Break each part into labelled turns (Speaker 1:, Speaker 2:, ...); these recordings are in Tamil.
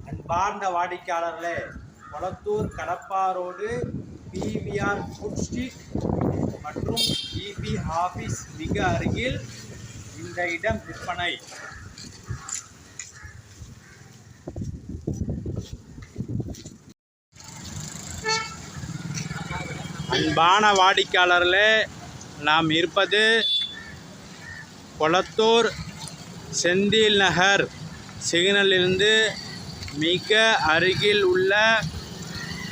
Speaker 1: அன்பார்ந்த வாடிக்கையாளர்களே, Kolathur Kadapa road PVR food street மற்றும் இபி ஆஃபீஸ் மிக அருகில் இந்த இடம் விற்பனை. அன்பான வாடிக்கையாளர்களே, நாம் இருப்பது கொளத்தூர் செந்தில் நகர் சிக்னலிலிருந்து மிக அருகில் உள்ள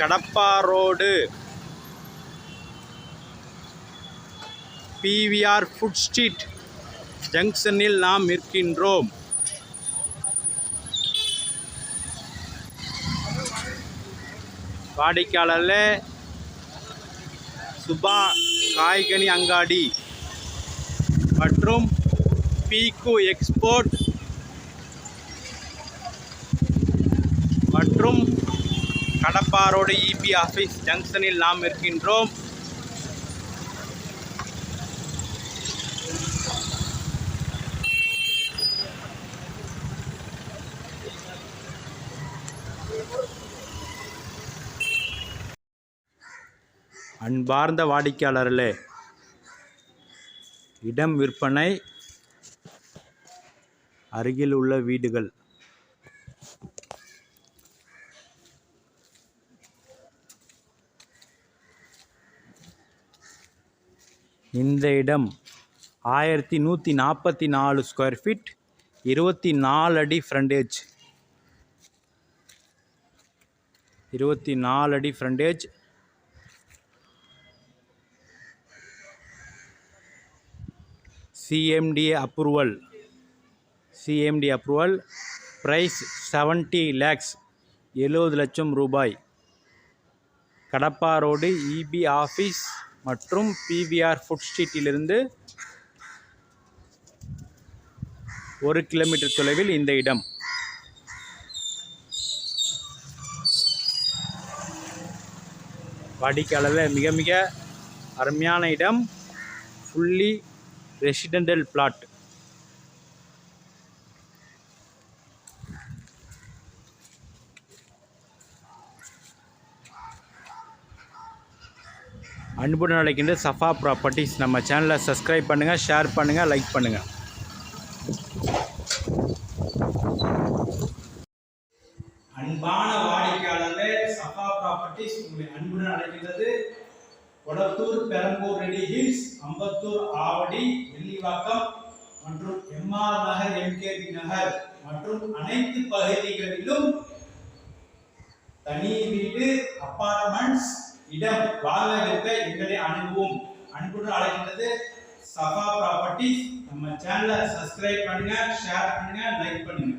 Speaker 1: Kadapa road PVR food street ஜங்ஷனில் நாம் இருக்கின்றோம். வாடிக்கையாளர்களே, சுபா காய்கனி அங்காடி மற்றும் பீக்கு எக்ஸ்போர்ட் மற்றும் கடப்பா ரோடு இபி ஆஃபீஸ் ஜங்ஷனில் நாம் இருக்கின்றோம். அன்பார்ந்த வாடிக்கையாளர்களே, இடம் விற்பனை, அருகில் உள்ள வீடுகள். இந்த இடம் 1144 ஸ்கொயர் ஃபீட், 24 அடி ஃப்ரண்டேஜ். 24 அடி frontage. CMD approval. Price 70 lakhs, 70 லட்சம் ரூபாய். கடப்பா ரோடு இபி ஆஃபீஸ் மற்றும் பிவிஆர் ஃபுட் ஸ்ட்ரீட்டிலிருந்து 1 கிலோமீட்டர் தொலைவில் இந்த இடம். வாடிக்கையாளர்கள், மிக மிக அருமையான இடம். Fully residential plot. அன்புடன் அழைக்கின்ற சஃபா ப்ராப்பர்ட்டிஸ். நம்ம சேனலை சப்ஸ்கிரைப் பண்ணுங்கள், ஷேர் பண்ணுங்கள், லைக் பண்ணுங்கள். அன்பான வாடிக்கையாளர்களே, சஃபா ப்ராப்பர்ட்டிஸ் உங்களை அன்புடன் அழைக்கின்றது. கொளத்தூர், பெரம்பூர், ரெடி ஹில்ஸ், அம்பத்தூர், ஆவடி, வெள்ளிவாக்கம் மற்றும் எம்ஆர் நகர், எம்கேபி நகர் மற்றும் அனைத்து பகுதிகளிலும் தனி வீடு, அபார்ட்மெண்ட்ஸ் இடம் வாங்க விற்க எங்களை அணுகுவோம். அன்புடன் அழைக்கின்றது சஃபா ப்ராப்பர்ட்டிஸ். நம்ம சேனலை சப்ஸ்கிரைப் பண்ணுங்க, ஷேர் பண்ணுங்க, லைக் பண்ணுங்க.